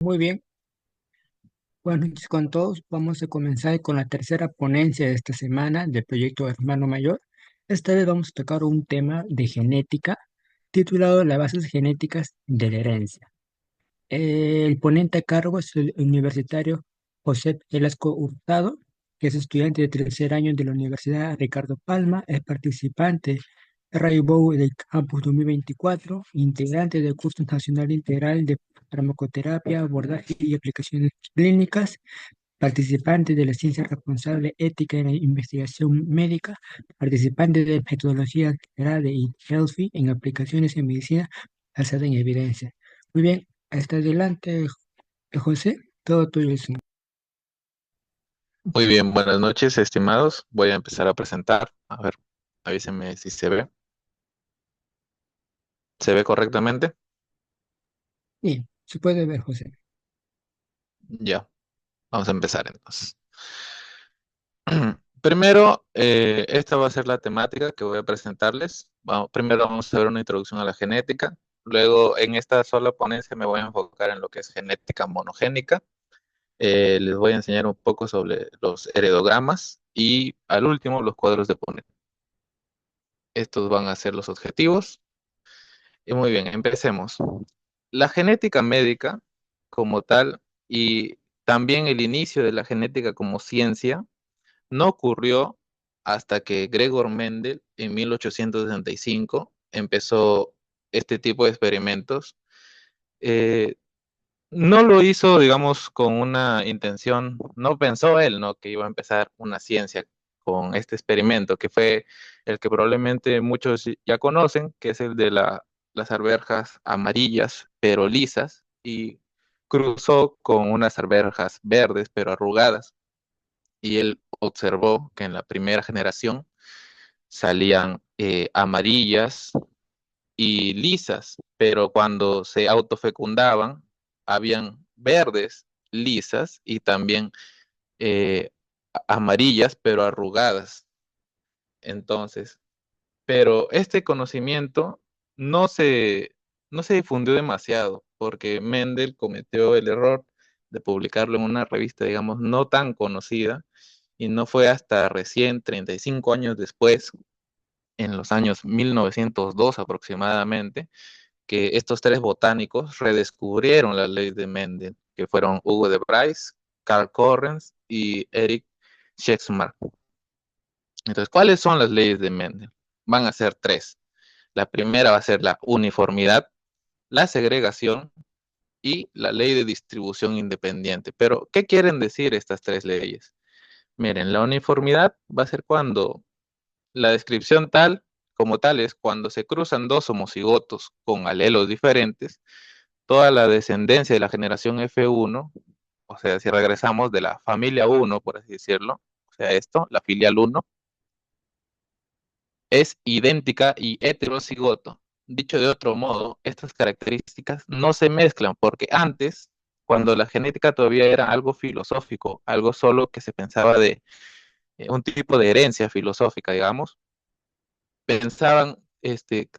Muy bien, buenas noches con todos. Vamos a comenzar con la tercera ponencia de esta semana del proyecto Hermano Mayor. Esta vez vamos a tocar un tema de genética titulado Las bases genéticas de la herencia. El ponente a cargo es el universitario José Velasco Hurtado, que es estudiante de tercer año de la Universidad Ricardo Palma, es participante Rainbow del Campus 2024, integrante del curso nacional integral de farmacoterapia, abordaje y aplicaciones clínicas, participante de la ciencia responsable ética en la investigación médica, participante de metodología general de Healthy en aplicaciones en medicina basada en evidencia. Muy bien, hasta adelante, José, todo tuyo. Sí. Muy bien, buenas noches, estimados. Voy a empezar a presentar. A ver, avísenme si se ve. ¿Se ve correctamente? Bien, se puede ver, José. Ya, vamos a empezar entonces. Primero, esta va a ser la temática que voy a presentarles. Primero vamos a ver una introducción a la genética. Luego, en esta sola ponencia me voy a enfocar en lo que es genética monogénica. Les voy a enseñar un poco sobre los heredogramas y al último los cuadros de Punnett. Estos van a ser los objetivos. Y muy bien, empecemos. La genética médica como tal y también el inicio de la genética como ciencia no ocurrió hasta que Gregor Mendel en 1865 empezó este tipo de experimentos. Eh, no lo hizo, digamos, con una intención, no pensó él, ¿no? Que iba a empezar una ciencia con este experimento, que fue el que probablemente muchos ya conocen, que es el de las arvejas amarillas pero lisas, y cruzó con unas arvejas verdes pero arrugadas, y él observó que en la primera generación salían amarillas y lisas, pero cuando se autofecundaban, habían verdes, lisas y también eh, amarillas, pero arrugadas. Entonces, pero este conocimiento no se, no se difundió demasiado, porque Mendel cometió el error de publicarlo en una revista, digamos, no tan conocida, y no fue hasta recién, 35 años después, en los años 1902 aproximadamente, que estos tres botánicos redescubrieron las leyes de Mendel, que fueron Hugo de Bryce, Carl Correns y Eric Schexmark. Entonces, ¿cuáles son las leyes de Mendel? Van a ser tres. La primera va a ser la uniformidad, la segregación y la ley de distribución independiente. Pero, ¿qué quieren decir estas tres leyes? Miren, la uniformidad va a ser cuando la descripción tal como tal es cuando se cruzan dos homocigotos con alelos diferentes, toda la descendencia de la generación F1, o sea, si regresamos de la familia 1, por así decirlo, o sea, esto, la filial 1, es idéntica y heterocigoto. Dicho de otro modo, estas características no se mezclan porque antes, cuando la genética todavía era algo filosófico, algo solo que se pensaba de un tipo de herencia filosófica, digamos, pensaban,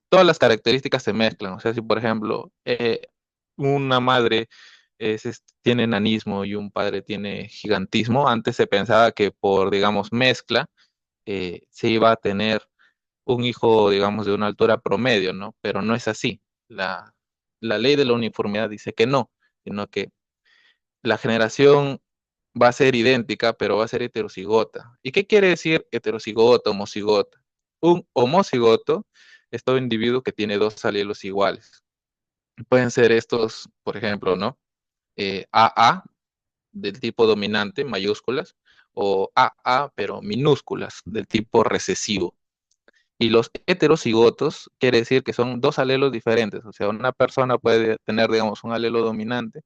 todas las características se mezclan. O sea, si por ejemplo, una madre tiene enanismo y un padre tiene gigantismo, antes se pensaba que por, digamos, mezcla, se iba a tener un hijo, digamos, de una altura promedio, ¿no? Pero no es así. La ley de la uniformidad dice que no, sino que la generación va a ser idéntica, pero va a ser heterocigota. ¿Y qué quiere decir heterocigota, homocigota? Un homocigoto es todo individuo que tiene dos alelos iguales. Pueden ser estos, por ejemplo, ¿no? AA del tipo dominante, mayúsculas, o AA, pero minúsculas, del tipo recesivo. Y los heterocigotos quiere decir que son dos alelos diferentes. O sea, una persona puede tener, digamos, un alelo dominante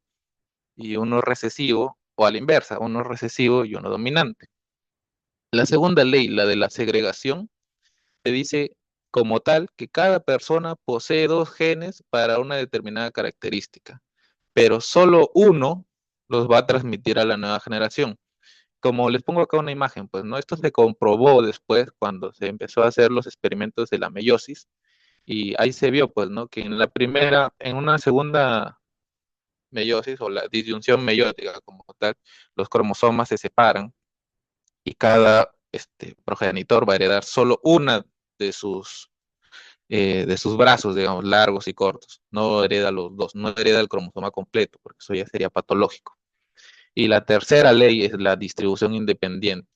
y uno recesivo, o a la inversa, uno recesivo y uno dominante. La segunda ley, la de la segregación, te dice como tal que cada persona posee dos genes para una determinada característica, pero solo uno los va a transmitir a la nueva generación. Como les pongo acá una imagen, pues no, esto se comprobó después cuando se empezó a hacer los experimentos de la meiosis y ahí se vio, pues, ¿no? Que en la primera, en una segunda meiosis o la disyunción meiótica como tal, los cromosomas se separan y cada progenitor va a heredar solo una de de sus brazos, digamos, largos y cortos. No hereda los dos, no hereda el cromosoma completo, porque eso ya sería patológico. Y la tercera ley es la distribución independiente,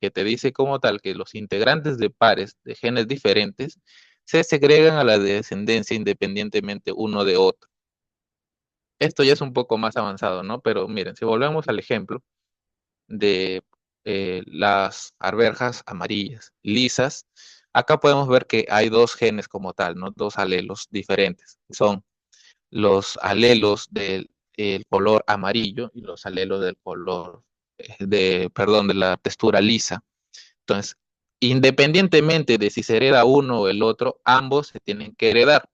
que te dice como tal que los integrantes de pares de genes diferentes se segregan a la descendencia independientemente uno de otro. Esto ya es un poco más avanzado, ¿no? Pero miren, si volvemos al ejemplo de las arvejas amarillas lisas, acá podemos ver que hay dos genes como tal, ¿no? Dos alelos diferentes. Son los alelos del el color amarillo y los alelos del color perdón, de la textura lisa. Entonces, independientemente de si se hereda uno o el otro, ambos se tienen que heredar.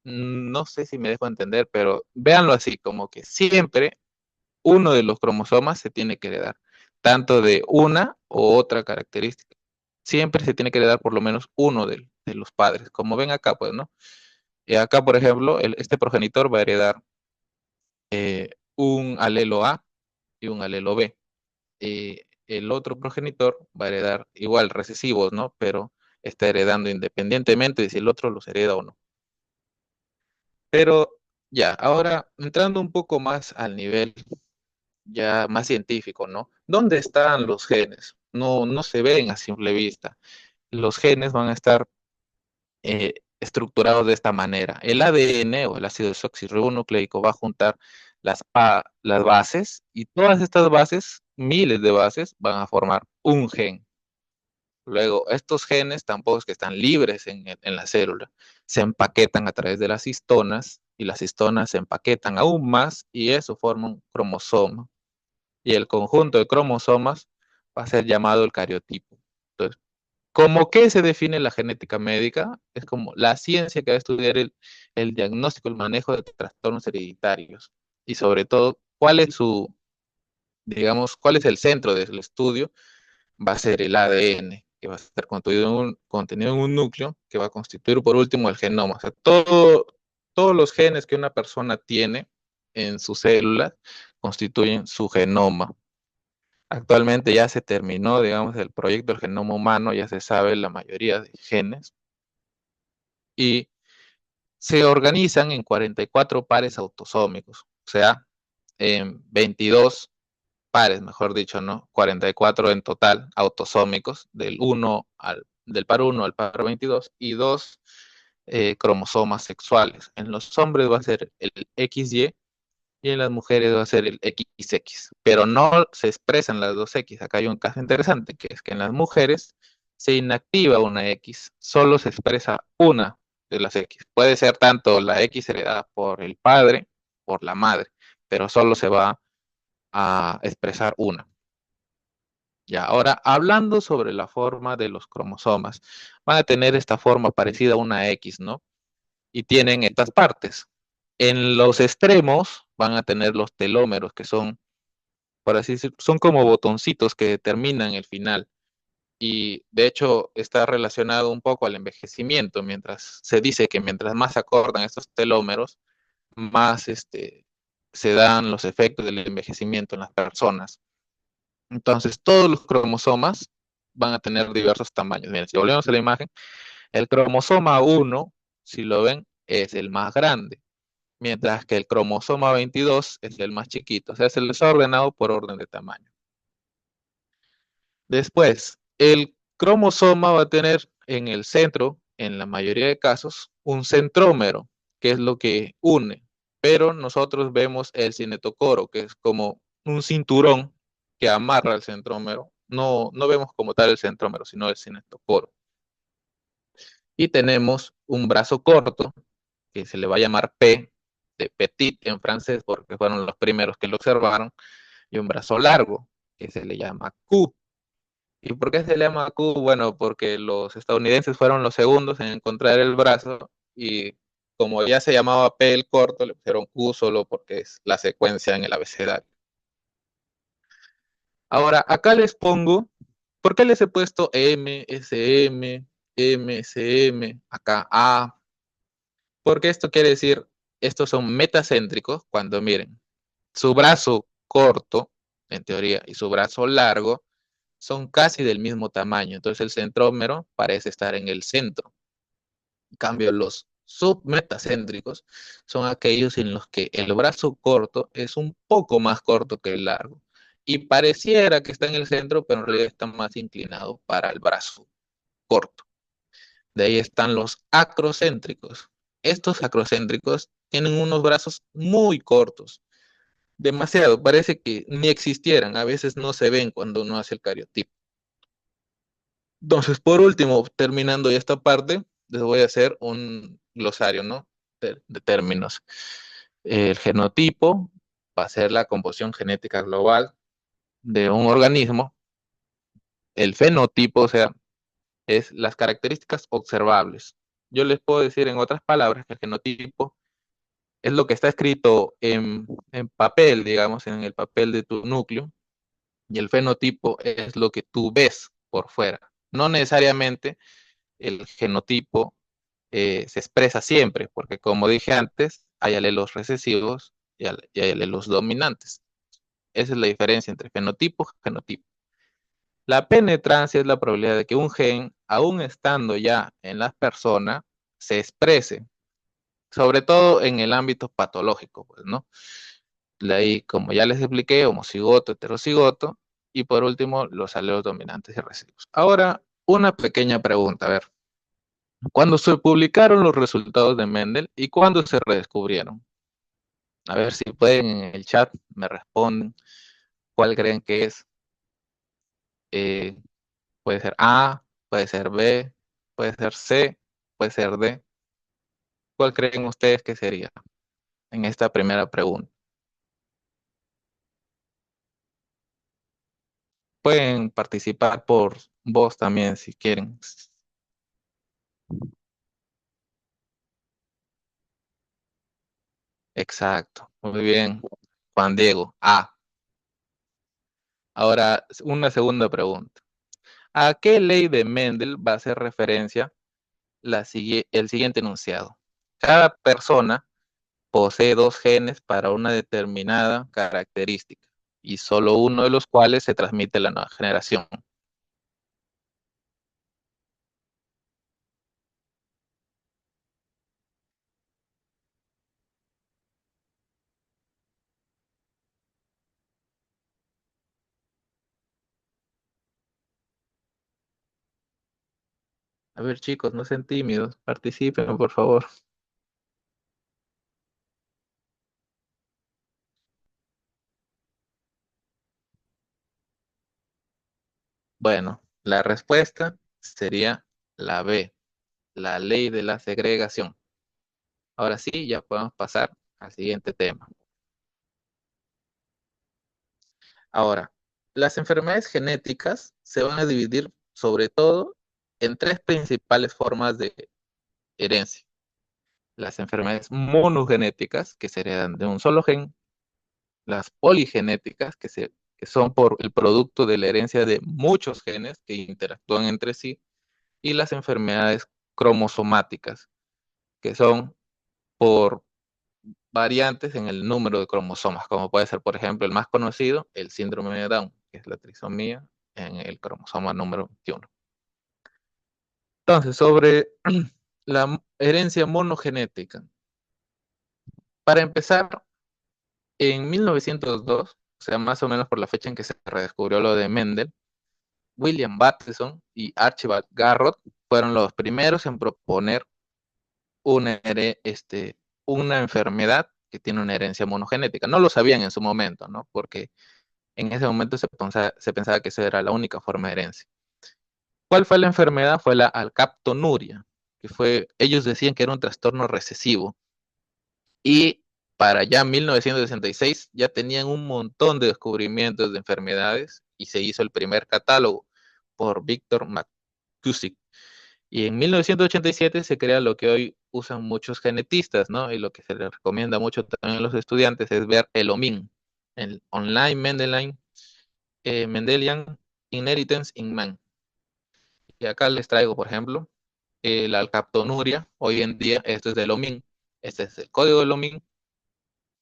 No sé si me dejo entender, pero véanlo así, como que siempre uno de los cromosomas se tiene que heredar, tanto de una u otra característica. Siempre se tiene que heredar por lo menos uno de los padres, como ven acá, pues, ¿no? Y acá, por ejemplo, este progenitor va a heredar un alelo A y un alelo B. El otro progenitor va a heredar igual recesivos, ¿no? Pero está heredando independientemente de si el otro los hereda o no. Pero ya, ahora entrando un poco más al nivel ya más científico, ¿no? ¿Dónde están los genes? No, no se ven a simple vista. Los genes van a estar estructurados de esta manera. El ADN o el ácido desoxirribonucleico va a juntar las bases y todas estas bases, miles de bases, van a formar un gen. Luego, estos genes tampoco es que están libres en la célula, se empaquetan a través de las histonas y las histonas se empaquetan aún más y eso forma un cromosoma. Y el conjunto de cromosomas va a ser llamado el cariotipo. Entonces, ¿cómo que se define la genética médica? Es como la ciencia que va a estudiar el diagnóstico, el manejo de trastornos hereditarios y sobre todo, cuál es digamos, cuál es el centro del estudio, va a ser el ADN, que va a estar contenido en un núcleo que va a constituir por último el genoma. O sea, todos los genes que una persona tiene en sus células constituyen su genoma. Actualmente ya se terminó, digamos, el proyecto del genoma humano, ya se sabe la mayoría de genes y se organizan en 44 pares autosómicos, o sea, en 22 pares, mejor dicho, ¿no? 44 en total autosómicos, del par 1 al par 22 y dos cromosomas sexuales. En los hombres va a ser el XY y en las mujeres va a ser el XX, pero no se expresan las dos X. Acá hay un caso interesante, que es que en las mujeres se inactiva una X, solo se expresa una de las X. Puede ser tanto la X heredada por el padre, por la madre, pero solo se va a expresar una. Ya, ahora hablando sobre la forma de los cromosomas, van a tener esta forma parecida a una X, ¿no? Y tienen estas partes. En los extremos van a tener los telómeros, que son, por así decirlo, son como botoncitos que determinan el final. Y de hecho está relacionado un poco al envejecimiento, mientras se dice que mientras más se acortan estos telómeros, más se dan los efectos del envejecimiento en las personas. Entonces, todos los cromosomas van a tener diversos tamaños. Miren, si volvemos a la imagen, el cromosoma 1, si lo ven, es el más grande, mientras que el cromosoma 22 es el más chiquito. O sea, se les ha ordenado por orden de tamaño. Después, el cromosoma va a tener en el centro, en la mayoría de casos, un centrómero, que es lo que une. Pero nosotros vemos el cinetocoro, que es como un cinturón que amarra el centrómero. No, no vemos como tal el centrómero, sino el cinetocoro. Y tenemos un brazo corto, que se le va a llamar P, de petit en francés, porque fueron los primeros que lo observaron, y un brazo largo, que se le llama Q. ¿Y por qué se le llama Q? Bueno, porque los estadounidenses fueron los segundos en encontrar el brazo y como ya se llamaba P el corto, le pusieron Q solo porque es la secuencia en el abecedario. Ahora, acá les pongo, ¿por qué les he puesto M, SM, M, SM, acá A? Porque esto quiere decir estos son metacéntricos cuando miren, su brazo corto, en teoría, y su brazo largo son casi del mismo tamaño. Entonces el centrómero parece estar en el centro. En cambio, los submetacéntricos son aquellos en los que el brazo corto es un poco más corto que el largo. Y pareciera que está en el centro, pero en realidad está más inclinado para el brazo corto. De ahí están los acrocéntricos. Estos acrocéntricos tienen unos brazos muy cortos, demasiado, parece que ni existieran, a veces no se ven cuando uno hace el cariotipo. Entonces, por último, terminando ya esta parte, les voy a hacer un glosario, ¿no? De términos. El genotipo va a ser la composición genética global de un organismo. El fenotipo, o sea, es las características observables. Yo les puedo decir en otras palabras que el genotipo es lo que está escrito en papel, digamos, en el papel de tu núcleo, y el fenotipo es lo que tú ves por fuera. No necesariamente el genotipo se expresa siempre, porque como dije antes, hay alelos recesivos y hay alelos dominantes. Esa es la diferencia entre fenotipo y genotipo. La penetrancia es la probabilidad de que un gen, aún estando ya en la persona, se exprese, sobre todo en el ámbito patológico, pues, ¿no? De ahí, como ya les expliqué, homocigoto, heterocigoto, y por último, los alelos dominantes y recesivos. Ahora, una pequeña pregunta, a ver, ¿cuándo se publicaron los resultados de Mendel y cuándo se redescubrieron? A ver si pueden en el chat me responden cuál creen que es. Eh, puede ser A, puede ser B, puede ser C, puede ser D. ¿Cuál creen ustedes que sería en esta primera pregunta? Pueden participar por voz también si quieren. Exacto, muy bien. Juan Diego, A. Ahora, una segunda pregunta. ¿A qué ley de Mendel va a hacer referencia el siguiente enunciado? Cada persona posee dos genes para una determinada característica y solo uno de los cuales se transmite a la nueva generación. A ver, chicos, no sean tímidos, participen, por favor. Bueno, la respuesta sería la B, la ley de la segregación. Ahora sí, ya podemos pasar al siguiente tema. Ahora, las enfermedades genéticas se van a dividir sobre todo en tres principales formas de herencia. Las enfermedades monogenéticas, que se heredan de un solo gen, las poligenéticas, que son por el producto de la herencia de muchos genes que interactúan entre sí, y las enfermedades cromosomáticas, que son por variantes en el número de cromosomas, como puede ser, por ejemplo, el más conocido, el síndrome de Down, que es la trisomía en el cromosoma número 21. Entonces, sobre la herencia monogenética. Para empezar, en 1902, o sea, más o menos por la fecha en que se redescubrió lo de Mendel, William Bateson y Archibald Garrod fueron los primeros en proponer una, una enfermedad que tiene una herencia monogenética. No lo sabían en su momento, ¿no? Porque en ese momento se pensaba que esa era la única forma de herencia. ¿Cuál fue la enfermedad? Fue la alcaptonuria, que fue, ellos decían que era un trastorno recesivo. Y para ya 1966 ya tenían un montón de descubrimientos de enfermedades y se hizo el primer catálogo por Victor McCusick. Y en 1987 se crea lo que hoy usan muchos genetistas, ¿no? Y lo que se les recomienda mucho también a los estudiantes es ver el OMIN, el Online Mendelian Inheritance in Man. Y acá les traigo, por ejemplo, la alcaptonuria. Hoy en día esto es del OMIN. Este es el código de Lomin,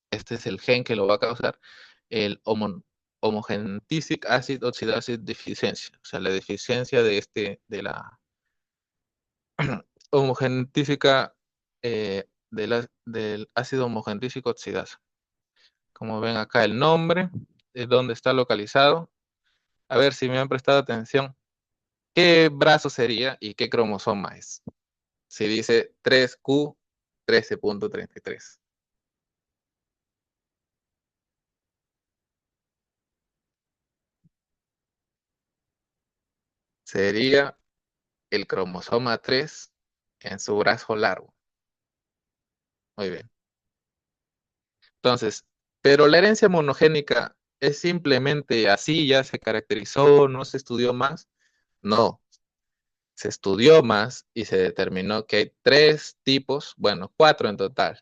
este es el gen que lo va a causar, el homogentic acid oxidase deficiencia, o sea, la deficiencia de la homogentísica del ácido homogentísico oxidasa. Como ven acá el nombre, de dónde está localizado. A ver si me han prestado atención. ¿Qué brazo sería y qué cromosoma es? Si dice 3Q 13.33. Sería el cromosoma 3 en su brazo largo. Muy bien. Entonces, pero la herencia monogénica es simplemente así, ya se caracterizó, no se estudió más. No, se estudió más y se determinó que hay tres tipos, bueno, cuatro en total,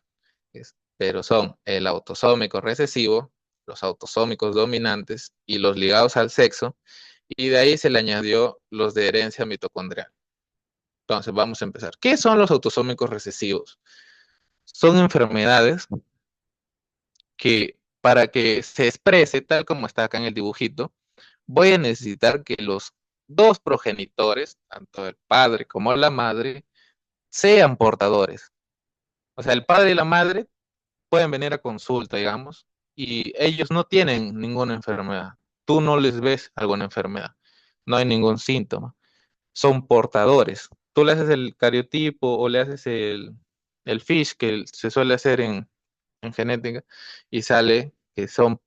pero son el autosómico recesivo, los autosómicos dominantes y los ligados al sexo, y de ahí se le añadió los de herencia mitocondrial. Entonces, vamos a empezar. ¿Qué son los autosómicos recesivos? Son enfermedades que para que se exprese tal como está acá en el dibujito, voy a necesitar que los dos progenitores, tanto el padre como la madre, sean portadores. O sea, el padre y la madre pueden venir a consulta, digamos, y ellos no tienen ninguna enfermedad. Tú no les ves alguna enfermedad, no hay ningún síntoma. Son portadores. Tú le haces el cariotipo o le haces el FISH que se suele hacer en genética y sale que son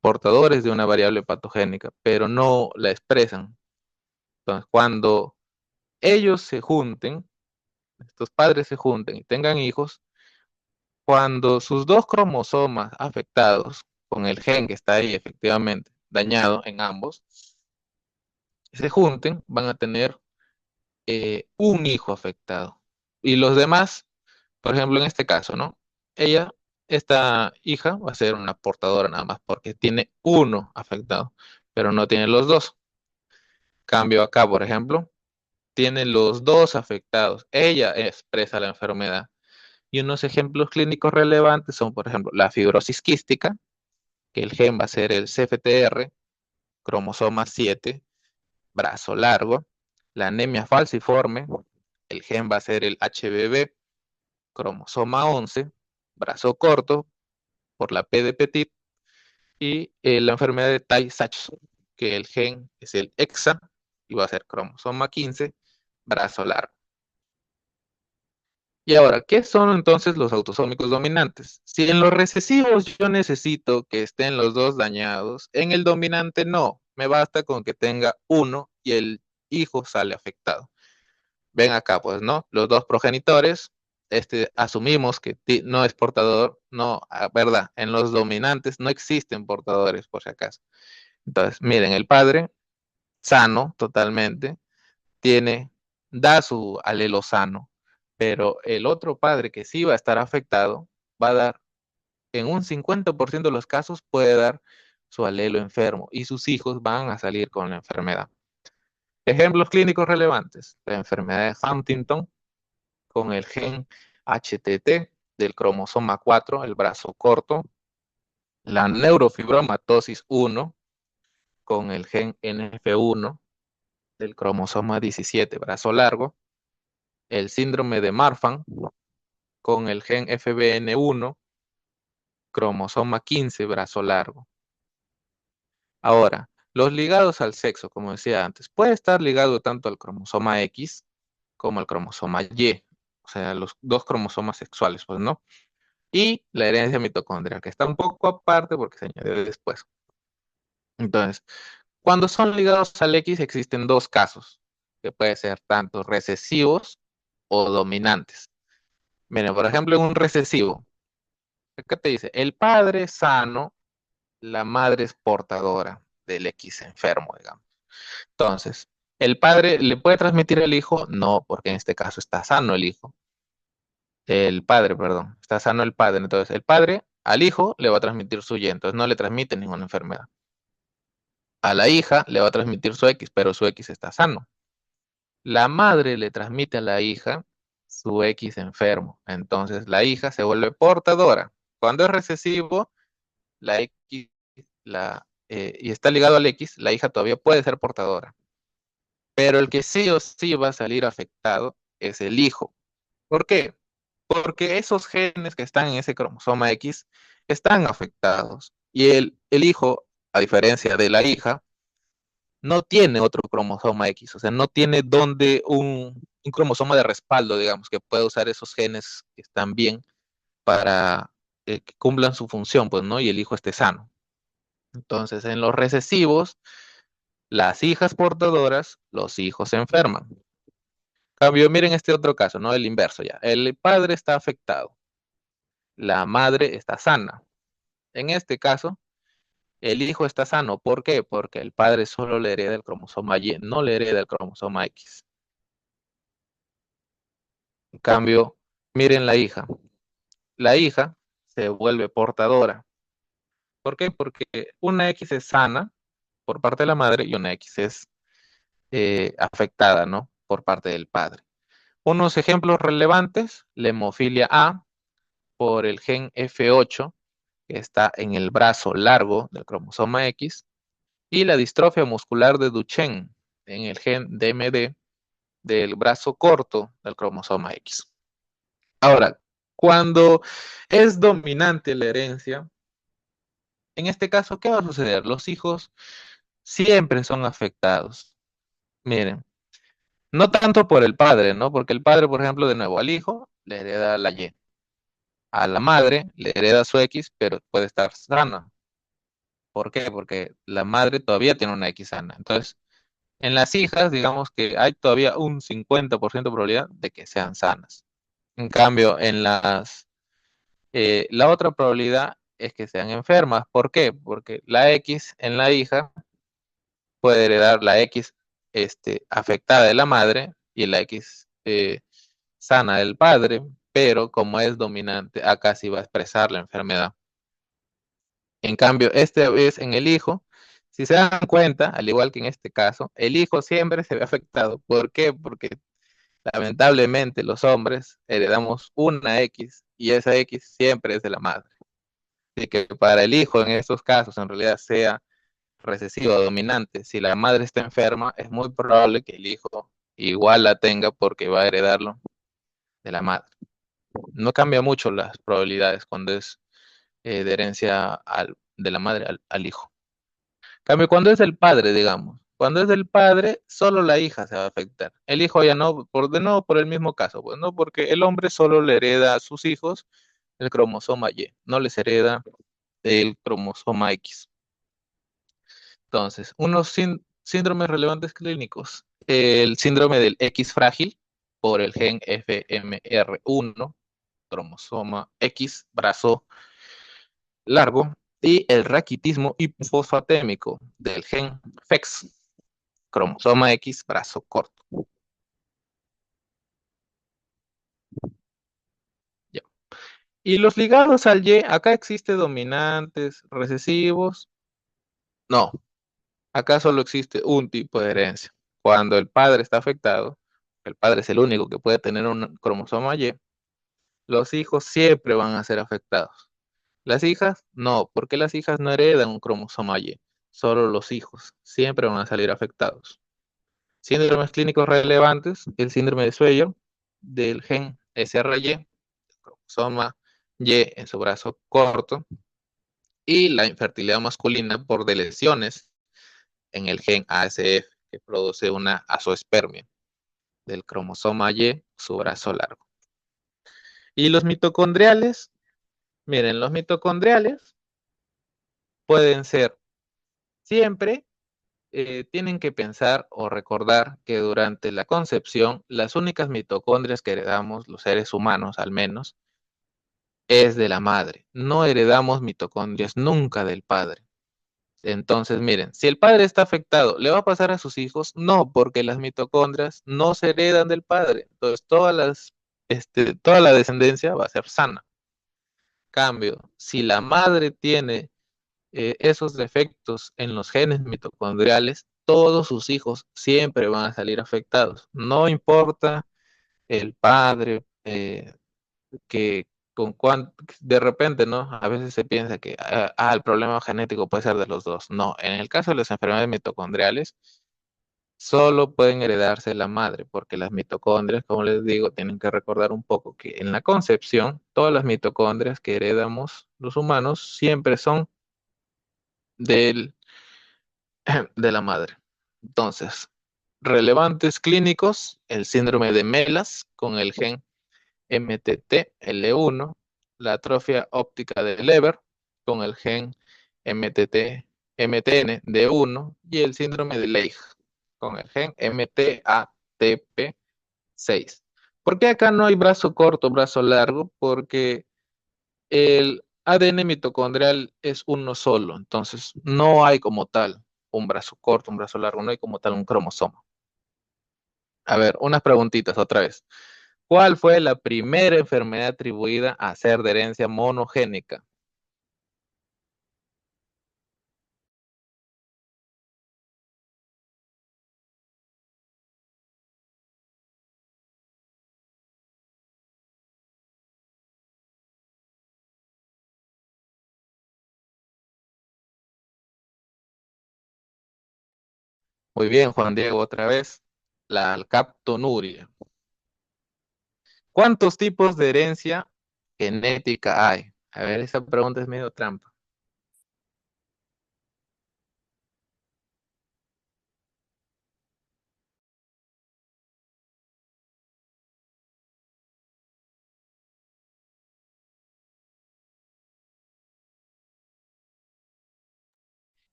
portadores de una variable patogénica, pero no la expresan. Entonces, cuando ellos se junten, estos padres se junten y tengan hijos, cuando sus dos cromosomas afectados, con el gen que está ahí efectivamente dañado en ambos, se junten, van a tener un hijo afectado. Y los demás, por ejemplo, en este caso, ¿no? Ella, esta hija, va a ser una portadora nada más porque tiene uno afectado, pero no tiene los dos. Cambio acá, por ejemplo, tiene los dos afectados. Ella expresa la enfermedad. Y unos ejemplos clínicos relevantes son, por ejemplo, la fibrosis quística, que el gen va a ser el CFTR, cromosoma 7, brazo largo. La anemia falciforme, el gen va a ser el HBB, cromosoma 11, brazo corto, por la P de Petit. Y la enfermedad de Tay-Sachs, que el gen es el EXA, y va a ser cromosoma 15, brazo largo. Y ahora, ¿qué son entonces los autosómicos dominantes? Si en los recesivos yo necesito que estén los dos dañados, en el dominante no, me basta con que tenga uno y el hijo sale afectado. Ven acá, pues, ¿no? Los dos progenitores, asumimos que no es portador, no, verdad, en los dominantes no existen portadores, por si acaso. Entonces, miren, el padre, sano totalmente, da su alelo sano, pero el otro padre que sí va a estar afectado va a dar, en un 50% de los casos, puede dar su alelo enfermo y sus hijos van a salir con la enfermedad. Ejemplos clínicos relevantes: la enfermedad de Huntington con el gen HTT del cromosoma 4, el brazo corto, la neurofibromatosis 1 con el gen NF1 del cromosoma 17, brazo largo, el síndrome de Marfan con el gen FBN1, cromosoma 15, brazo largo. Ahora, los ligados al sexo, como decía antes, puede estar ligado tanto al cromosoma X como al cromosoma Y, o sea, los dos cromosomas sexuales, pues, ¿no? Y la herencia mitocondrial, que está un poco aparte porque se añadió después. Entonces, cuando son ligados al X existen dos casos, que pueden ser tanto recesivos o dominantes. Miren, por ejemplo, en un recesivo, acá te dice, el padre es sano, la madre es portadora del X enfermo, digamos. Entonces, ¿el padre le puede transmitir al hijo? No, porque en este caso está sano el hijo. El padre, perdón, está sano el padre. Entonces, el padre al hijo le va a transmitir su Y, entonces no le transmite ninguna enfermedad. A la hija le va a transmitir su X, pero su X está sano. La madre le transmite a la hija su X enfermo. Entonces la hija se vuelve portadora. Cuando es recesivo, la X, y está ligado al X, la hija todavía puede ser portadora. Pero el que sí o sí va a salir afectado es el hijo. ¿Por qué? Porque esos genes que están en ese cromosoma X están afectados. Y el hijo, a diferencia de la hija, no tiene otro cromosoma X, o sea, no tiene donde un cromosoma de respaldo, digamos, que pueda usar esos genes que están bien para que cumplan su función, pues, ¿no? Y el hijo esté sano. Entonces, en los recesivos, las hijas portadoras, los hijos se enferman. Cambio, miren este otro caso, ¿no? El inverso ya. El padre está afectado, la madre está sana. En este caso, el hijo está sano. ¿Por qué? Porque el padre solo le hereda el cromosoma Y, no le hereda el cromosoma X. En cambio, miren la hija. La hija se vuelve portadora. ¿Por qué? Porque una X es sana por parte de la madre y una X es afectada, ¿no? Por parte del padre. Unos ejemplos relevantes, la hemofilia A por el gen F8, que está en el brazo largo del cromosoma X, y la distrofia muscular de Duchenne en el gen DMD del brazo corto del cromosoma X. Ahora, cuando es dominante la herencia, en este caso, ¿qué va a suceder? Los hijos siempre son afectados. Miren, no tanto por el padre, ¿no? Porque el padre, por ejemplo, de nuevo al hijo le hereda la Y. A la madre le hereda su X, pero puede estar sana. ¿Por qué? Porque la madre todavía tiene una X sana. Entonces, en las hijas, digamos que hay todavía un 50% de probabilidad de que sean sanas. En cambio, la otra probabilidad es que sean enfermas. ¿Por qué? Porque la X en la hija puede heredar la X afectada de la madre y la X sana del padre, pero como es dominante, acá sí va a expresar la enfermedad. En cambio, este es en el hijo. Si se dan cuenta, al igual que en este caso, el hijo siempre se ve afectado. ¿Por qué? Porque lamentablemente los hombres heredamos una X y esa X siempre es de la madre. Así que para el hijo en estos casos, en realidad sea recesivo o dominante, si la madre está enferma, es muy probable que el hijo igual la tenga porque va a heredarlo de la madre. No cambia mucho las probabilidades cuando es de herencia de la madre al hijo. Cambio, cuando es del padre, digamos. Cuando es del padre, solo la hija se va a afectar. El hijo ya no, de nuevo por el mismo caso, pues no, porque el hombre solo le hereda a sus hijos el cromosoma Y, no les hereda el cromosoma X. Entonces, unos síndromes relevantes clínicos. El síndrome del X frágil por el gen FMR1, cromosoma X, brazo largo, y el raquitismo hipofosfatémico del gen FEX, cromosoma X, brazo corto. Ya. Y los ligados al Y, acá existe dominantes, recesivos. No, acá solo existe un tipo de herencia. Cuando el padre está afectado, el padre es el único que puede tener un cromosoma Y, los hijos siempre van a ser afectados. Las hijas, no, porque las hijas no heredan un cromosoma Y, solo los hijos siempre van a salir afectados. Síndromes clínicos relevantes, el síndrome de Schweyer, del gen SRY, cromosoma Y en su brazo corto, y la infertilidad masculina por lesiones en el gen ASF, que produce una azoospermia del cromosoma Y, su brazo largo. Y los mitocondriales, miren, los mitocondriales pueden ser siempre, tienen que pensar o recordar que durante la concepción, las únicas mitocondrias que heredamos, los seres humanos al menos, es de la madre. No heredamos mitocondrias nunca del padre. Entonces, miren, si el padre está afectado, ¿le va a pasar a sus hijos? No, porque las mitocondrias no se heredan del padre. Entonces, toda la descendencia va a ser sana. Cambio, si la madre tiene esos defectos en los genes mitocondriales, todos sus hijos siempre van a salir afectados. No importa el padre, que de repente, ¿no? A veces se piensa que el problema genético puede ser de los dos. No, en el caso de las enfermedades mitocondriales, solo pueden heredarse la madre, porque las mitocondrias, como les digo, tienen que recordar un poco que en la concepción, todas las mitocondrias que heredamos los humanos siempre son del, de la madre. Entonces, relevantes clínicos, el síndrome de Melas con el gen MTT-L1, la atrofia óptica de Leber con el gen MTN-D1 y el síndrome de Leigh con el gen MTATP6. ¿Por qué acá no hay brazo corto, brazo largo? Porque el ADN mitocondrial es uno solo, entonces no hay como tal un brazo corto, un brazo largo, no hay como tal un cromosoma. A ver, unas preguntitas otra vez. ¿Cuál fue la primera enfermedad atribuida a ser de herencia monogénica? Muy bien, Juan Diego, otra vez. La alcaptonuria. ¿Cuántos tipos de herencia genética hay? A ver, esa pregunta es medio trampa.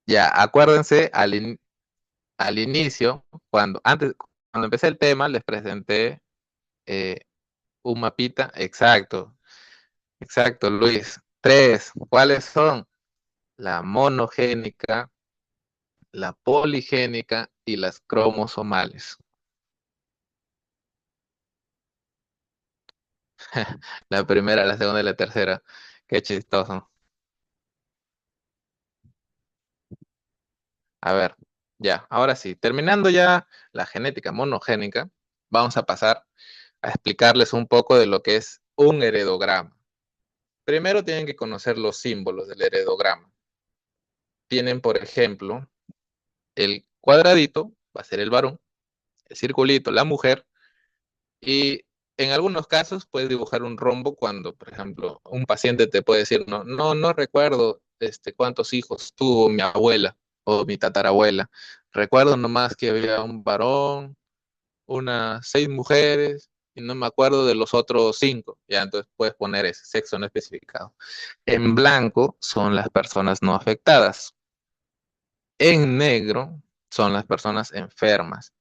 Ya, acuérdense al inicio, cuando empecé el tema, les presenté eh, un mapita. Exacto, exacto, Luis. Tres, ¿cuáles son? La monogénica, la poligénica y las cromosomales. La primera, la segunda y la tercera. Qué chistoso. A ver, ya, ahora sí, terminando ya la genética monogénica, vamos a pasar a explicarles un poco de lo que es un heredograma. Primero tienen que conocer los símbolos del heredograma. Tienen, por ejemplo, el cuadradito, va a ser el varón, el circulito, la mujer, y en algunos casos puedes dibujar un rombo cuando, por ejemplo, un paciente te puede decir, no recuerdo cuántos hijos tuvo mi abuela o mi tatarabuela. Recuerdo nomás que había un varón, unas 6 mujeres, y no me acuerdo de los otros 5. Ya, entonces puedes poner ese sexo no especificado. En blanco son las personas no afectadas. En negro son las personas enfermas.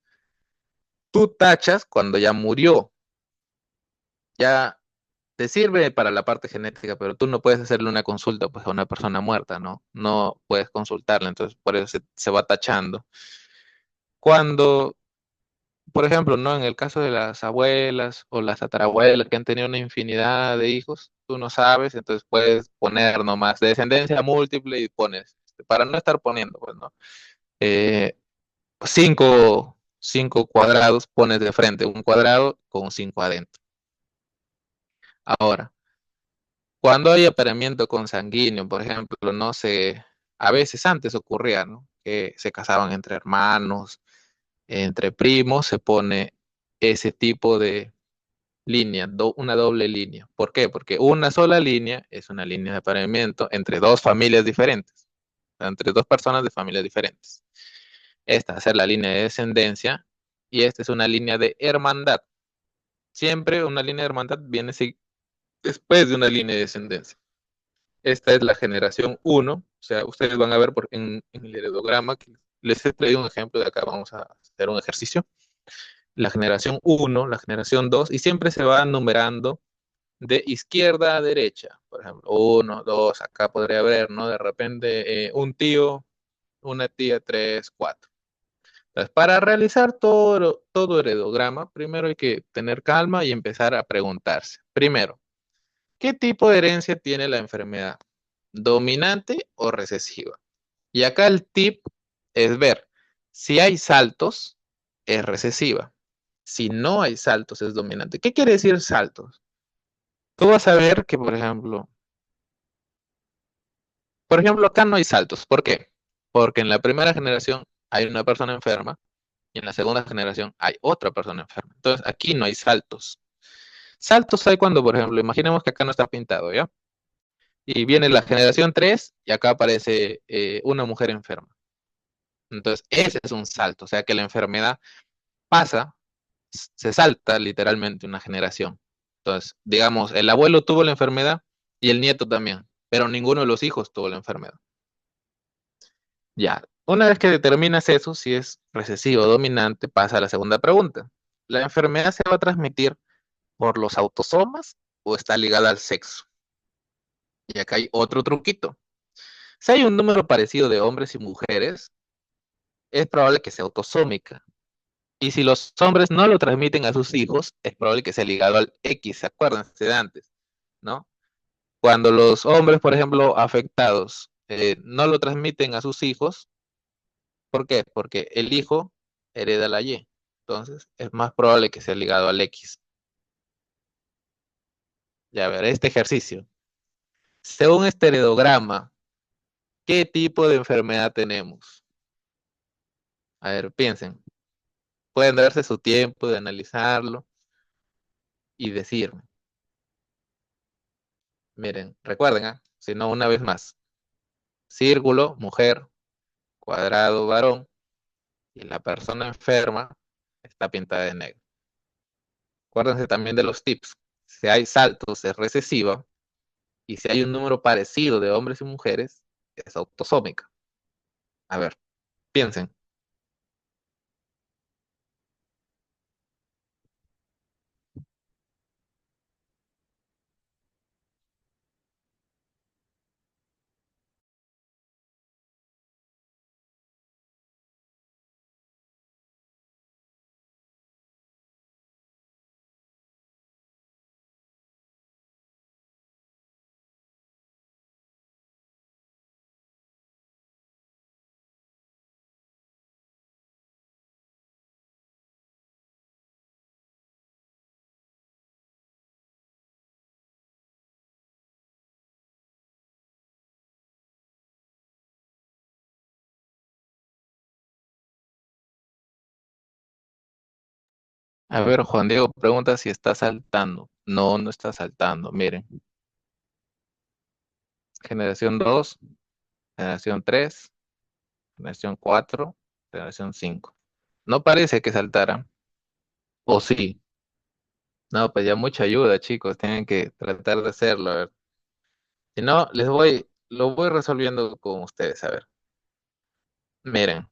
Tú tachas cuando ya murió. Ya te sirve para la parte genética, pero tú no puedes hacerle una consulta pues, a una persona muerta, ¿no? No puedes consultarla, entonces por eso se va tachando. Cuando, por ejemplo, ¿no? En el caso de las abuelas o las tatarabuelas que han tenido una infinidad de hijos, tú no sabes, entonces puedes poner nomás descendencia múltiple y pones, para no estar poniendo, pues, ¿no? Eh, cinco cuadrados pones de frente, un cuadrado con 5 adentro. Ahora, cuando hay apareamiento consanguíneo, por ejemplo, no sé, a veces antes ocurría, ¿no? Que se casaban entre hermanos, entre primos, se pone ese tipo de línea, una doble línea. ¿Por qué? Porque una sola línea es una línea de apareamiento entre dos familias diferentes, entre dos personas de familias diferentes. Esta va a ser la línea de descendencia y esta es una línea de hermandad. Siempre una línea de hermandad viene después de una línea de descendencia. Esta es la generación 1, o sea, ustedes van a ver en el heredograma, que les he traído un ejemplo de acá, vamos a hacer un ejercicio. La generación 1, la generación 2, y siempre se va numerando de izquierda a derecha. Por ejemplo, 1, 2, acá podría haber, ¿no? De repente un tío, una tía, 3, 4. Entonces, para realizar todo heredograma, primero hay que tener calma y empezar a preguntarse. Primero, ¿qué tipo de herencia tiene la enfermedad? ¿Dominante o recesiva? Y acá el tip es ver, si hay saltos, es recesiva. Si no hay saltos, es dominante. ¿Qué quiere decir saltos? Tú vas a ver que, por ejemplo, acá no hay saltos. ¿Por qué? Porque en la primera generación hay una persona enferma y en la segunda generación hay otra persona enferma. Entonces, aquí no hay saltos. Saltos hay cuando, por ejemplo, imaginemos que acá no está pintado, ¿ya? Y viene la generación 3 y acá aparece una mujer enferma. Entonces, ese es un salto, o sea que la enfermedad pasa, se salta literalmente una generación. Entonces, digamos, el abuelo tuvo la enfermedad y el nieto también, pero ninguno de los hijos tuvo la enfermedad. Ya, una vez que determinas eso, si es recesivo o dominante, pasa a la segunda pregunta. ¿La enfermedad se va a transmitir por los autosomas o está ligada al sexo? Y acá hay otro truquito. Si hay un número parecido de hombres y mujeres, es probable que sea autosómica. Y si los hombres no lo transmiten a sus hijos, es probable que sea ligado al X, acuérdense de antes, ¿no? Cuando los hombres, por ejemplo, afectados, no lo transmiten a sus hijos, ¿por qué? Porque el hijo hereda la Y. Entonces, es más probable que sea ligado al X. Ya ver, este ejercicio. Según este heredograma, ¿qué tipo de enfermedad tenemos? A ver, piensen. Pueden darse su tiempo de analizarlo y decirme. Miren, recuerden, si no, una vez más. Círculo, mujer, cuadrado, varón, y la persona enferma está pintada de negro. Acuérdense también de los tips. Si hay saltos, es recesiva, y si hay un número parecido de hombres y mujeres, es autosómica. A ver, piensen. A ver, Juan Diego pregunta si está saltando. No, no está saltando. Miren, generación 2, generación 3, generación 4, generación 5. No parece que saltara. ¿O sí? No, pues ya mucha ayuda, chicos. Tienen que tratar de hacerlo. A ver. Si no, lo voy resolviendo con ustedes. A ver. Miren,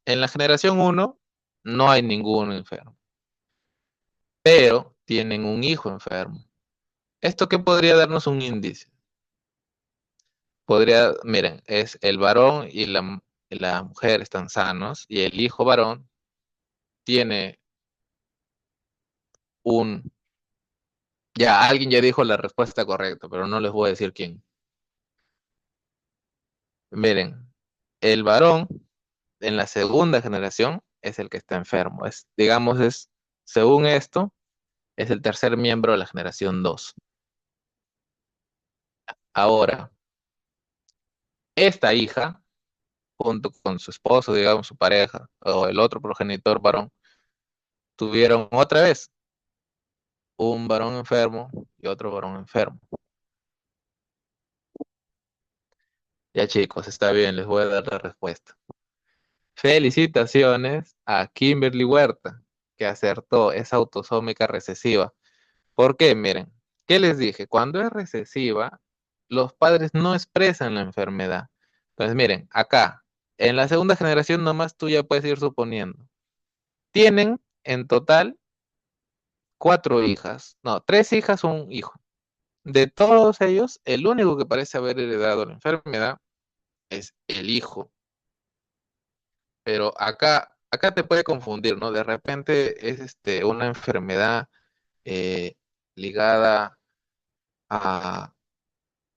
en la generación uno no hay ningún enfermo, pero tienen un hijo enfermo. ¿Esto qué podría darnos un índice? Miren, es el varón y la mujer están sanos y el hijo varón tiene un... Ya, alguien ya dijo la respuesta correcta, pero no les voy a decir quién. Miren, el varón en la segunda generación es el que está enfermo. Según esto, es el tercer miembro de la generación 2. Ahora, esta hija, junto con su esposo, digamos, su pareja, o el otro progenitor varón, tuvieron otra vez un varón enfermo y otro varón enfermo. Ya chicos, está bien, les voy a dar la respuesta. Felicitaciones a Kimberly Huerta, que acertó, es autosómica recesiva. ¿Por qué? Miren, ¿qué les dije? Cuando es recesiva, los padres no expresan la enfermedad. Entonces, miren, acá, en la segunda generación nomás tú ya puedes ir suponiendo. Tienen en total 4 hijas, no, 3 hijas, un hijo. De todos ellos, el único que parece haber heredado la enfermedad es el hijo. Pero acá te puede confundir, ¿no? De repente es una enfermedad eh, ligada a,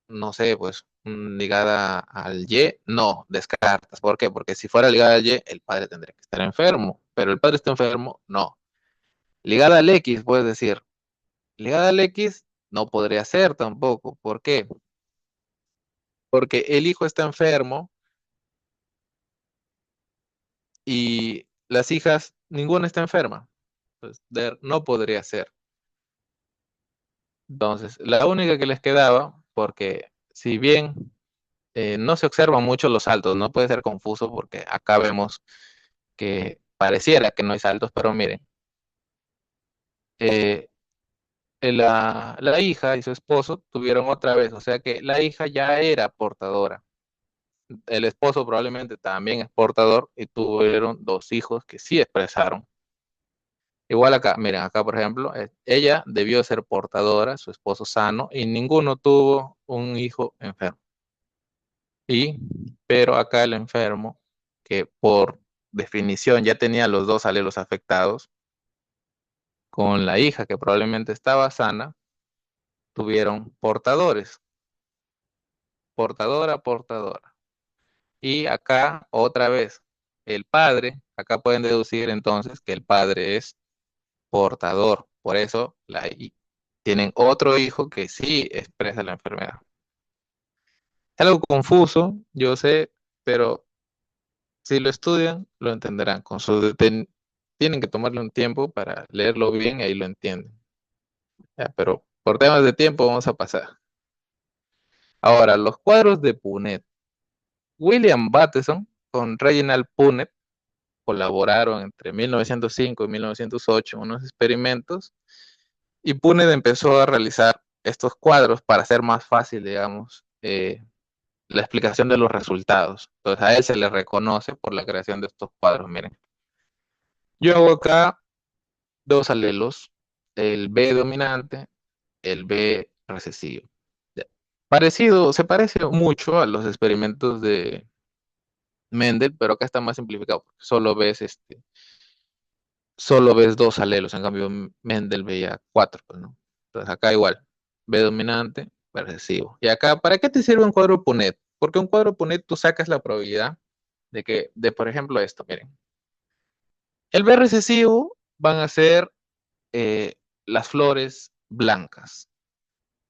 no sé, pues ligada al Y, no, descartas. ¿Por qué? Porque si fuera ligada al Y, el padre tendría que estar enfermo, pero el padre está enfermo, no. Ligada al X, puedes decir. Ligada al X no podría ser tampoco. ¿Por qué? Porque el hijo está enfermo y las hijas, ninguna está enferma. Pues, no podría ser. Entonces, la única que les quedaba, porque si bien no se observan mucho los saltos, no puede ser confuso porque acá vemos que pareciera que no hay saltos, pero miren, eh, la hija y su esposo tuvieron otra vez, o sea que la hija ya era portadora. El esposo probablemente también es portador y tuvieron dos hijos que sí expresaron. Igual acá, miren, acá por ejemplo, ella debió ser portadora, su esposo sano, y ninguno tuvo un hijo enfermo. Y, pero acá el enfermo, que por definición ya tenía los dos alelos afectados, con la hija que probablemente estaba sana, tuvieron portadores, portadora, portadora. Y acá otra vez, el padre, acá pueden deducir entonces que el padre es portador. Por eso tienen otro hijo que sí expresa la enfermedad. Es algo confuso, yo sé, pero si lo estudian, lo entenderán. Tienen que tomarle un tiempo para leerlo bien y ahí lo entienden. Ya, pero por temas de tiempo vamos a pasar. Ahora, los cuadros de Punnett. William Bateson con Reginald Punnett colaboraron entre 1905 y 1908 en unos experimentos y Punnett empezó a realizar estos cuadros para hacer más fácil, digamos, la explicación de los resultados. Entonces a él se le reconoce por la creación de estos cuadros. Miren, yo hago acá dos alelos, el B dominante, el B recesivo. Parecido, se parece mucho a los experimentos de Mendel, pero acá está más simplificado, porque solo ves dos alelos, en cambio Mendel veía cuatro, pues, ¿no? Entonces acá igual, B dominante, B recesivo. Y acá, ¿para qué te sirve un cuadro Punnett? Porque un cuadro Punnett tú sacas la probabilidad por ejemplo, esto, miren. El B recesivo van a ser eh, las flores blancas.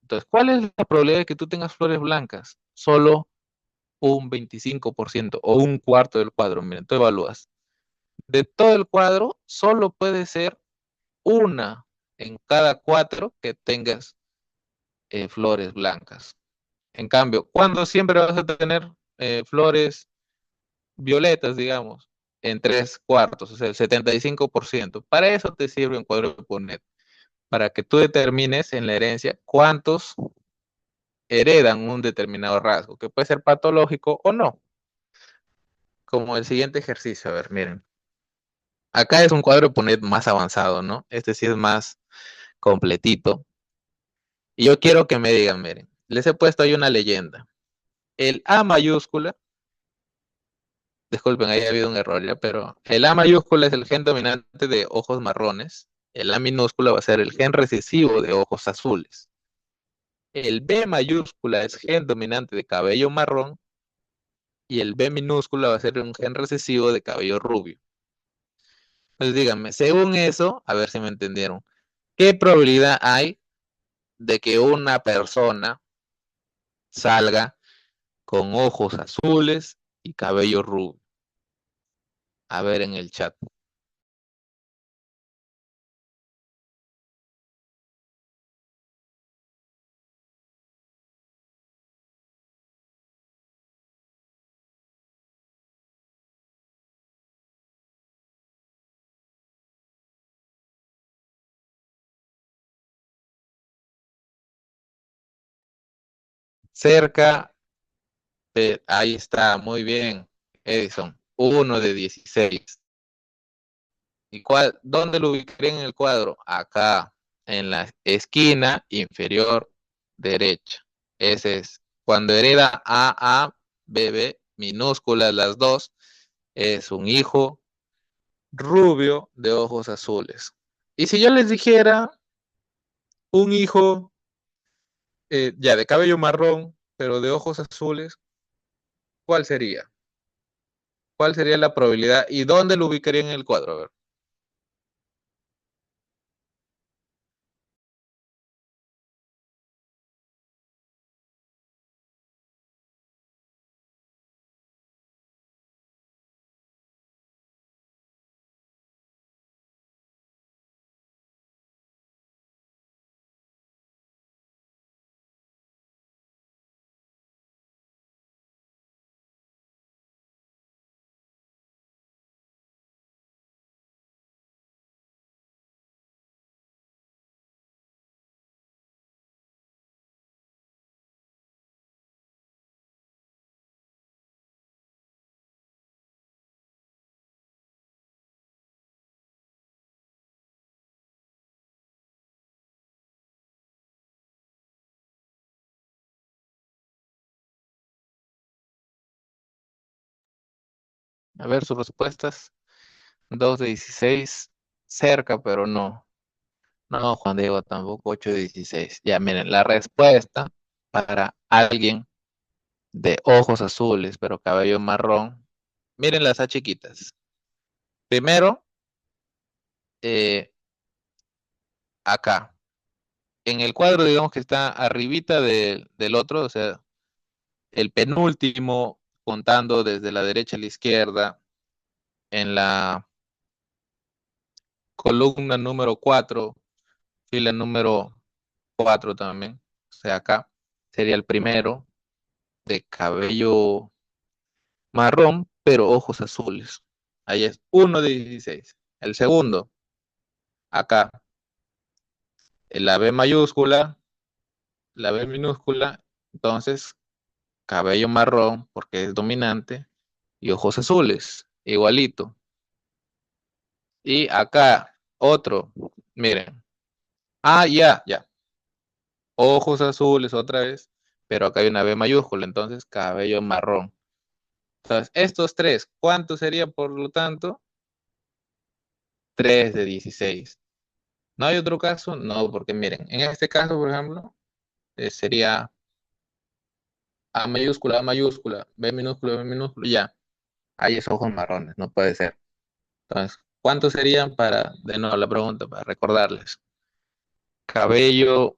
Entonces, ¿cuál es la probabilidad de que tú tengas flores blancas? Solo un 25% o un cuarto del cuadro. Miren, tú evalúas. De todo el cuadro, solo puede ser una en cada cuatro que tengas flores blancas. En cambio, ¿cuándo siempre vas a tener flores violetas, digamos? En tres cuartos, o sea, el 75%. Para eso te sirve un cuadro de Punnett, para que tú determines en la herencia cuántos heredan un determinado rasgo, que puede ser patológico o no. Como el siguiente ejercicio, a ver, miren. Acá es un cuadro de Punnett más avanzado, ¿no? Este sí es más completito. Y yo quiero que me digan, miren, les he puesto ahí una leyenda. El A mayúscula, disculpen, ahí ha habido un error ya, pero el A mayúscula es el gen dominante de ojos marrones. El A minúscula va a ser el gen recesivo de ojos azules. El B mayúscula es gen dominante de cabello marrón y el B minúscula va a ser un gen recesivo de cabello rubio. Pues díganme, según eso, a ver si me entendieron, ¿qué probabilidad hay de que una persona salga con ojos azules y cabello rubio? A ver en el chat. Cerca, ahí está, muy bien, Edison, uno de 16. ¿Y dónde lo ubicaría en el cuadro? Acá, en la esquina inferior derecha. Ese es. Cuando hereda A, B, minúsculas las dos, es un hijo rubio de ojos azules. Y si yo les dijera un hijo ya de cabello marrón, pero de ojos azules, ¿cuál sería? ¿Cuál sería la probabilidad y dónde lo ubicaría en el cuadro? A ver. A ver sus respuestas. 2 de 16, cerca, pero no. No, Juan Diego, tampoco 8 de 16. Ya, miren, la respuesta para alguien de ojos azules, pero cabello marrón. Miren las A chiquitas. Primero, eh, acá. En el cuadro, digamos que está arribita del otro, o sea, el penúltimo, contando desde la derecha a la izquierda, en la columna número 4, fila número 4 también. O sea, acá sería el primero de cabello marrón, pero ojos azules. Ahí es 1 de 16. El segundo, acá, la B mayúscula, la B minúscula, entonces cabello marrón porque es dominante y ojos azules, igualito. Y acá, otro, miren. Ah, ya. Ojos azules otra vez, pero acá hay una B mayúscula, entonces cabello marrón. Entonces, estos tres, ¿cuánto sería por lo tanto? 3 de 16. ¿No hay otro caso? No, porque miren, en este caso, por ejemplo, sería A mayúscula, B minúscula, ya. Ahí es ojos marrones, no puede ser. Entonces, ¿cuántos serían para, de nuevo la pregunta, para recordarles? Cabello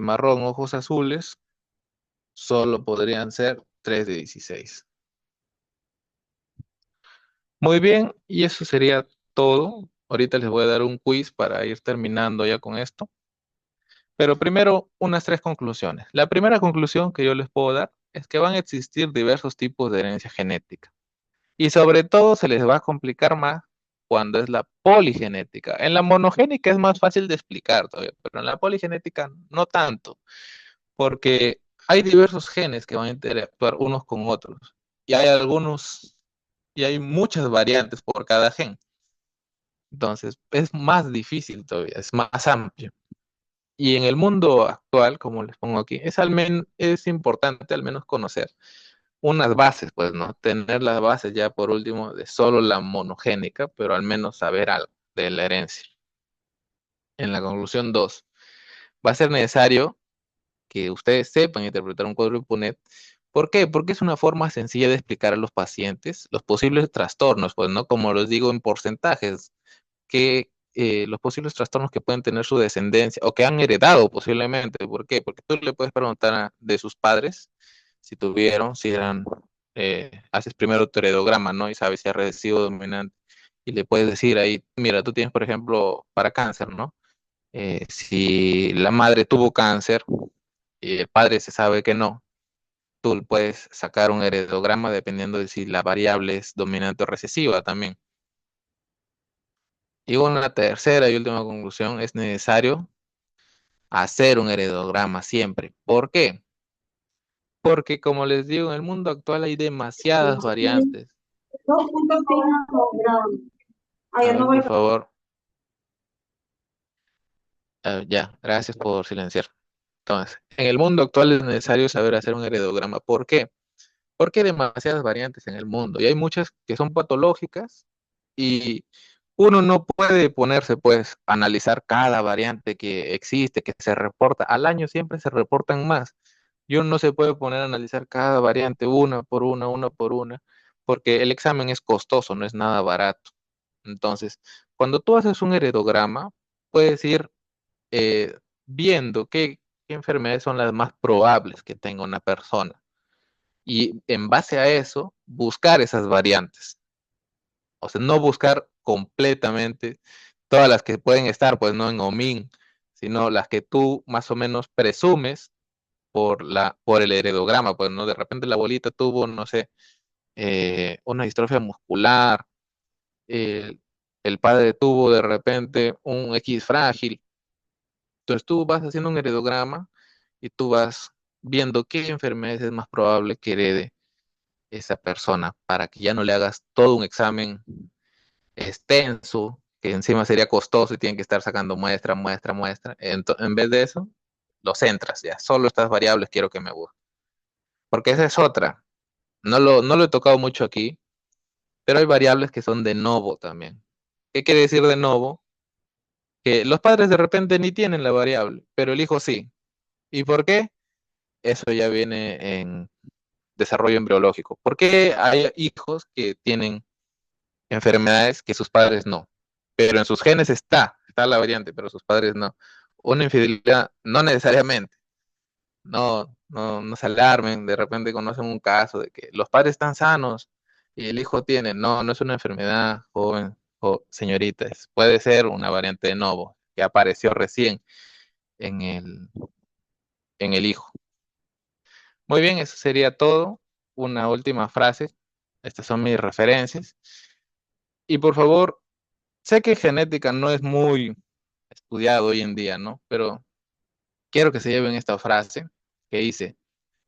marrón, ojos azules, solo podrían ser 3 de 16. Muy bien, y eso sería todo. Ahorita les voy a dar un quiz para ir terminando ya con esto. Pero primero, unas tres conclusiones. La primera conclusión que yo les puedo dar es que van a existir diversos tipos de herencia genética. Y sobre todo se les va a complicar más cuando es la poligenética. En la monogénica es más fácil de explicar todavía, pero en la poligenética no tanto, porque hay diversos genes que van a interactuar unos con otros. Y hay algunos, y hay muchas variantes por cada gen. Entonces, es más difícil todavía, es más amplio. Y en el mundo actual, como les pongo aquí, es importante al menos conocer unas bases, pues, ¿no? Tener las bases ya por último de solo la monogénica, pero al menos saber algo de la herencia. En la conclusión 2, va a ser necesario que ustedes sepan interpretar un cuadro de Punnett. ¿Por qué? Porque es una forma sencilla de explicar a los pacientes los posibles trastornos, pues, ¿no? Como les digo en porcentajes, que los posibles trastornos que pueden tener su descendencia o que han heredado posiblemente. ¿Por qué? Porque tú le puedes preguntar de sus padres si tuvieron, si eran, haces primero tu heredograma, ¿no? Y sabes si ha recibo dominante. Y le puedes decir ahí, mira, tú tienes, por ejemplo, para cáncer, ¿no? Si la madre tuvo cáncer y el padre se sabe que no, tú puedes sacar un heredograma dependiendo de si la variable es dominante o recesiva también. Y una tercera y última conclusión, es necesario hacer un heredograma siempre. ¿Por qué? Porque como les digo, en el mundo actual hay demasiadas variantes. 2.5 grados. A Ayer no ver, voy por a... favor. Ya, gracias por silenciar. Entonces, en el mundo actual es necesario saber hacer un heredograma. ¿Por qué? Porque hay demasiadas variantes en el mundo y hay muchas que son patológicas y uno no puede ponerse, pues, a analizar cada variante que existe, que se reporta. Al año siempre se reportan más. Y uno no se puede poner a analizar cada variante una por una, porque el examen es costoso, no es nada barato. Entonces, cuando tú haces un heredograma, puedes ir eh, viendo qué enfermedades son las más probables que tenga una persona y en base a eso buscar esas variantes. O sea, no buscar completamente todas las que pueden estar, pues no en OMIN, sino las que tú más o menos presumes por el heredograma, pues no, de repente la abuelita tuvo, no sé, una distrofia muscular, eh, el padre tuvo de repente un X frágil. Entonces tú vas haciendo un heredograma y tú vas viendo qué enfermedades es más probable que herede esa persona para que ya no le hagas todo un examen extenso, que encima sería costoso y tienen que estar sacando muestra. En vez de eso, lo centras ya. Solo estas variables quiero que me busques. Porque esa es otra. No lo he tocado mucho aquí, pero hay variables que son de novo también. ¿Qué quiere decir de novo? Que los padres de repente ni tienen la variable, pero el hijo sí. ¿Y por qué? Eso ya viene en desarrollo embriológico. ¿Por qué hay hijos que tienen enfermedades que sus padres no? Pero en sus genes está la variante, pero sus padres no. Una infidelidad, no necesariamente. No se alarmen, de repente conocen un caso de que los padres están sanos y el hijo tiene. No, no es una enfermedad, joven o señorita. Puede ser una variante de novo que apareció recién en el hijo. Muy bien, eso sería todo. Una última frase. Estas son mis referencias. Y por favor, sé que genética no es muy estudiado hoy en día, ¿no? Pero quiero que se lleven esta frase que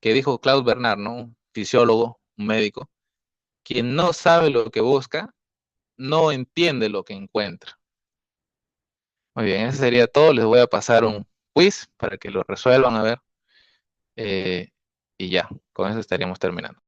dijo Claude Bernard, ¿no? Un fisiólogo, un médico. Quien no sabe lo que busca, no entiende lo que encuentra. Muy bien, eso sería todo. Les voy a pasar un quiz para que lo resuelvan, a ver. Y ya, con eso estaríamos terminando.